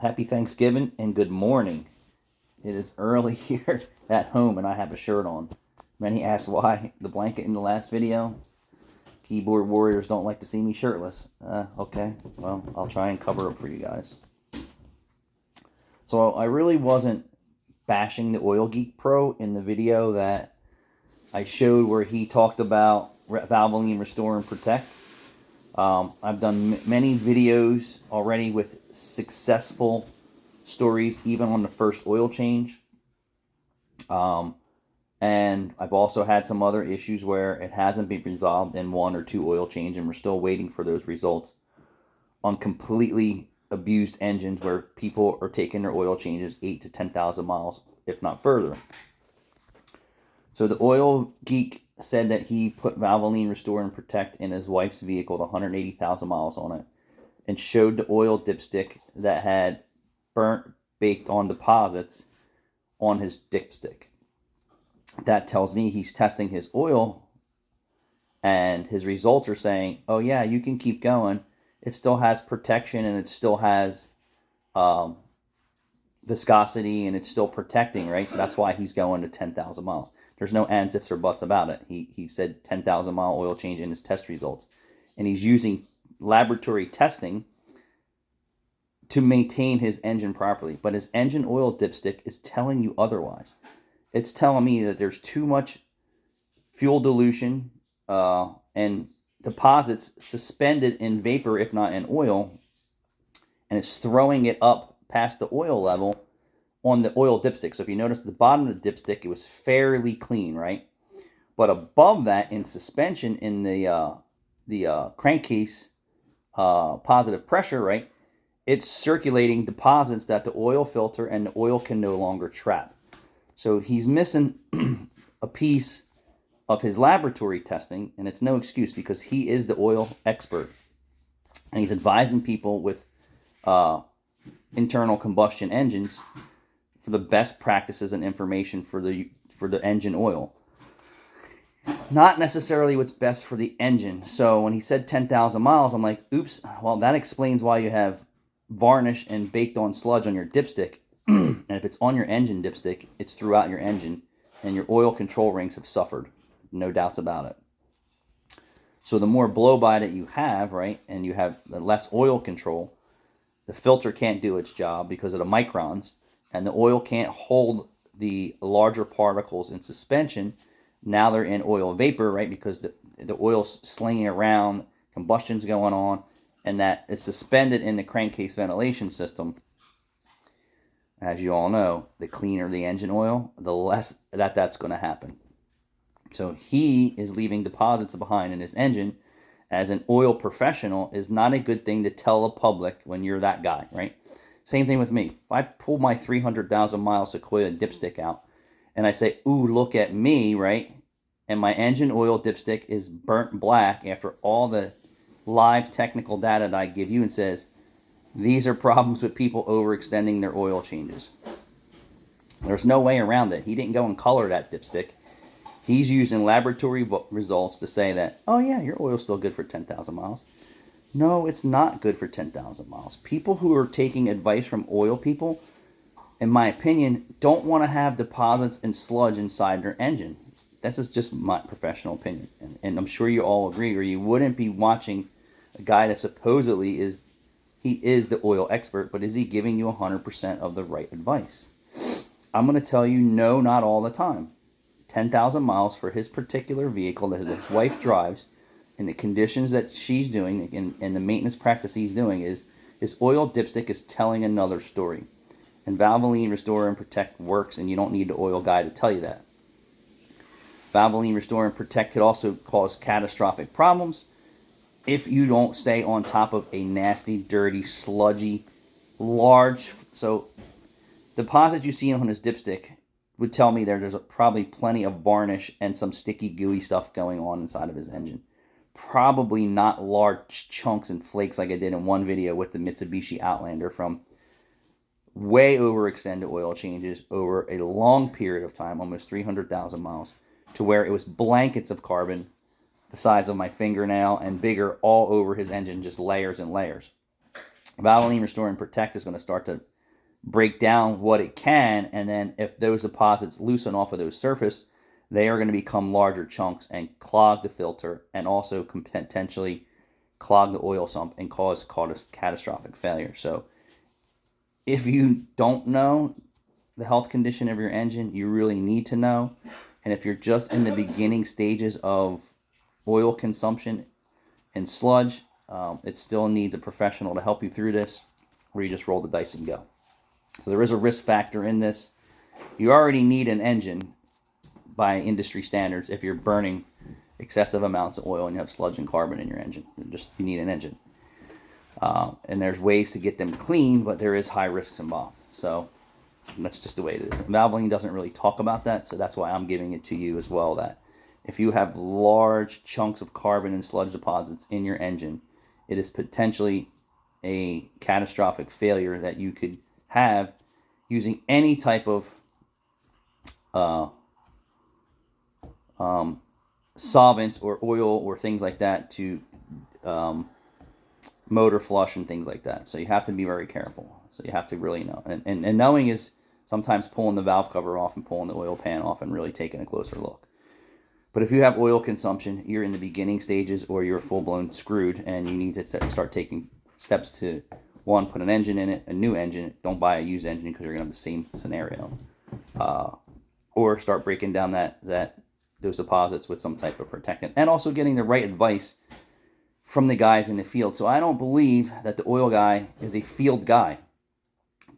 Happy Thanksgiving and good morning. It is early here at home and I have a shirt on. Many asked why the blanket in the last video. Keyboard warriors don't like to see me shirtless. Okay, well, I'll try and cover up for you guys. So I really wasn't bashing the Oil Geek Pro in the video that I showed where he talked about Valvoline Restore and Protect. I've done many videos already with successful stories, even on the first oil change. And I've also had some other issues where it hasn't been resolved in one or two oil change, and we're still waiting for those results on completely abused engines where people are taking their oil changes 8 to 10,000 miles, if not further. So the Oil Geek said that he put Valvoline Restore and Protect in his wife's vehicle with 180,000 miles on it, and showed the oil dipstick that had burnt, baked on deposits on his dipstick. That tells me he's testing his oil, and his results are saying, oh yeah, you can keep going. It still has protection, and it still has viscosity, and it's still protecting, right? So that's why he's going to 10,000 miles. There's no ands, ifs, or buts about it. He said 10,000 mile oil change in his test results. And he's using laboratory testing to maintain his engine properly. But his engine oil dipstick is telling you otherwise. It's telling me that there's too much fuel dilution and deposits suspended in vapor, if not in oil, and it's throwing it up past the oil level on the oil dipstick. So if you notice the bottom of the dipstick, it was fairly clean, right? But above that, in suspension, in the crankcase positive pressure, right, it's circulating deposits that the oil filter and the oil can no longer trap. So he's missing a piece of his laboratory testing, and it's no excuse because he is the oil expert. And he's advising people with internal combustion engines for the best practices and information for the engine oil. Not necessarily what's best for the engine. So when he said 10,000 miles, I'm like, oops, well, that explains why you have varnish and baked on sludge on your dipstick. And if it's on your engine dipstick, it's throughout your engine, and your oil control rings have suffered. No doubts about it. So the more blow by that you have, right, and you have the less oil control, the filter can't do its job because of the microns, and the oil can't hold the larger particles in suspension. Now they're in oil vapor, right, because the oil's slinging around, combustion's going on, and that is suspended in the crankcase ventilation system. As you all know, the cleaner the engine oil, the less that's going to happen. So he is leaving deposits behind in his engine. As an oil professional, is not a good thing to tell the public when you're that guy, right? Same thing with me. If I pull my 300,000 mile Sequoia dipstick out and I say, ooh, look at me, right? And my engine oil dipstick is burnt black after all the live technical data that I give you, and says, these are problems with people overextending their oil changes. There's no way around it. He didn't go and color that dipstick. He's using laboratory results to say that, oh yeah, your oil's still good for 10,000 miles. No, it's not good for 10,000 miles. People who are taking advice from oil people, in my opinion, don't want to have deposits and sludge inside their engine. This is just my professional opinion. And I'm sure you all agree, or you wouldn't be watching a guy that supposedly is the oil expert, but is he giving you 100% of the right advice? I'm going to tell you, no, not all the time. 10,000 miles for his particular vehicle that his wife drives, in the conditions that she's doing, and the maintenance practice he's doing, is his oil dipstick is telling another story. And Valvoline Restore and Protect works, and you don't need the oil guy to tell you that. Valvoline Restore and Protect could also cause catastrophic problems if you don't stay on top of a nasty, dirty, sludgy, large, so deposit you see on his dipstick would tell me there's probably plenty of varnish and some sticky, gooey stuff going on inside of his engine. Probably not large chunks and flakes like I did in one video with the Mitsubishi Outlander from way overextended oil changes over a long period of time, almost 300,000 miles, to where it was blankets of carbon the size of my fingernail and bigger all over his engine, just layers and layers. Valvoline Restore and Protect is going to start to break down what it can, and then if those deposits loosen off of those surface, they are going to become larger chunks and clog the filter, and also potentially clog the oil sump and cause catastrophic failure. So if you don't know the health condition of your engine, you really need to know. And if you're just in the beginning stages of oil consumption and sludge, it still needs a professional to help you through this, or you just roll the dice and go. So there is a risk factor in this. You already need an engine by industry standards if you're burning excessive amounts of oil and you have sludge and carbon in your engine. You need an engine. And there's ways to get them clean, but there is high risks involved. So that's just the way it is. Valvoline doesn't really talk about that, so that's why I'm giving it to you as well, that if you have large chunks of carbon and sludge deposits in your engine, it is potentially a catastrophic failure that you could have using any type of solvents or oil or things like that to motor flush and things like that. So you have to be very careful. So you have to really know. And knowing is sometimes pulling the valve cover off and pulling the oil pan off and really taking a closer look. But if you have oil consumption, you're in the beginning stages or you're full-blown screwed and you need to start taking steps to, one, put an engine in it, a new engine. Don't buy a used engine because you're going to have the same scenario. Or start breaking down those deposits with some type of protectant. And also getting the right advice from the guys in the field. So I don't believe that the oil guy is a field guy.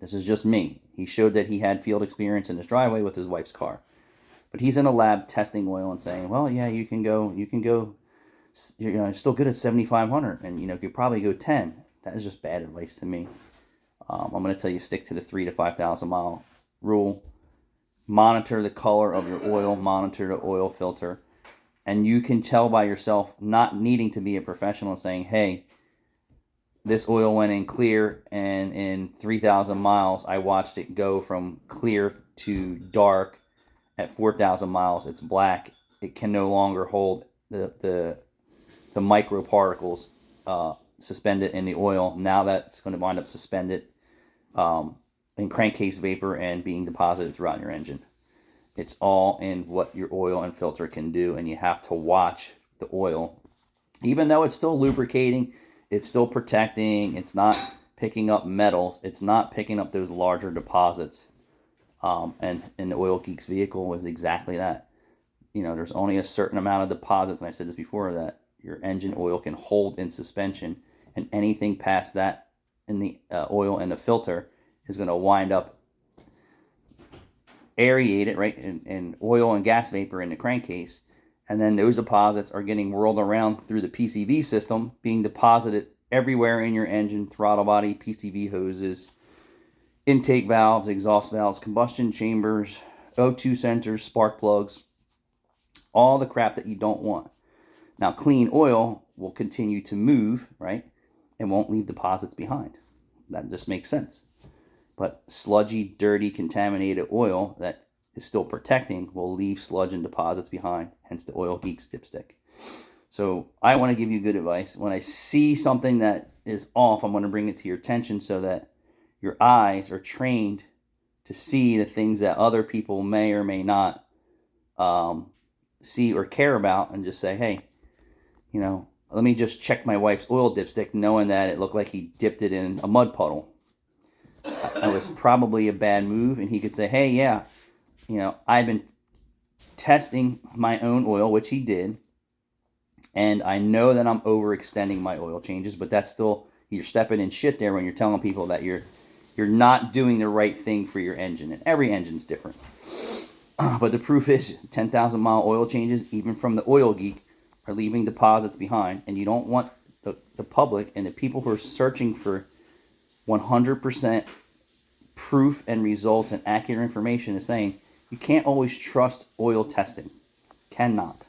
This is just me. He showed that he had field experience in his driveway with his wife's car. But he's in a lab testing oil and saying, well, yeah, you can go, you're still good at 7,500 and, you could probably go 10. That is just bad advice to me. I'm going to tell you, stick to the 3,000 to 5,000 mile rule. Monitor the color of your oil, monitor the oil filter. And you can tell by yourself, not needing to be a professional, saying, hey, this oil went in clear, and in 3,000 miles, I watched it go from clear to dark. At 4,000 miles, it's black. It can no longer hold the microparticles suspended in the oil. Now that's going to wind up suspended in crankcase vapor and being deposited throughout your engine. It's all in what your oil and filter can do, and you have to watch the oil. Even though it's still lubricating, it's still protecting, it's not picking up metals, it's not picking up those larger deposits. And the Oil Geeks vehicle was exactly that. There's only a certain amount of deposits, and I said this before, that your engine oil can hold in suspension, and anything past that in the oil and the filter is going to wind up aerated, right, in oil and gas vapor in the crankcase, and then those deposits are getting whirled around through the PCV system, being deposited everywhere in your engine, throttle body, PCV hoses, intake valves, exhaust valves, combustion chambers, O2 sensors, spark plugs, all the crap that you don't want. Now, clean oil will continue to move, right, and won't leave deposits behind. That just makes sense. But sludgy, dirty, contaminated oil that is still protecting will leave sludge and deposits behind, hence the Oil Geeks dipstick. So I want to give you good advice. When I see something that is off, I'm going to bring it to your attention so that your eyes are trained to see the things that other people may or may not see or care about, and just say, hey, let me just check my wife's oil dipstick, knowing that it looked like he dipped it in a mud puddle. That was probably a bad move, and he could say, hey, yeah, I've been testing my own oil, which he did, and I know that I'm overextending my oil changes, but that's still, you're stepping in shit there when you're telling people that you're not doing the right thing for your engine. And every engine's different. But the proof is 10,000 mile oil changes, even from the Oil Geek, are leaving deposits behind. And you don't want the public and the people who are searching for 100% proof and results and accurate information is saying, you can't always trust oil testing. Cannot.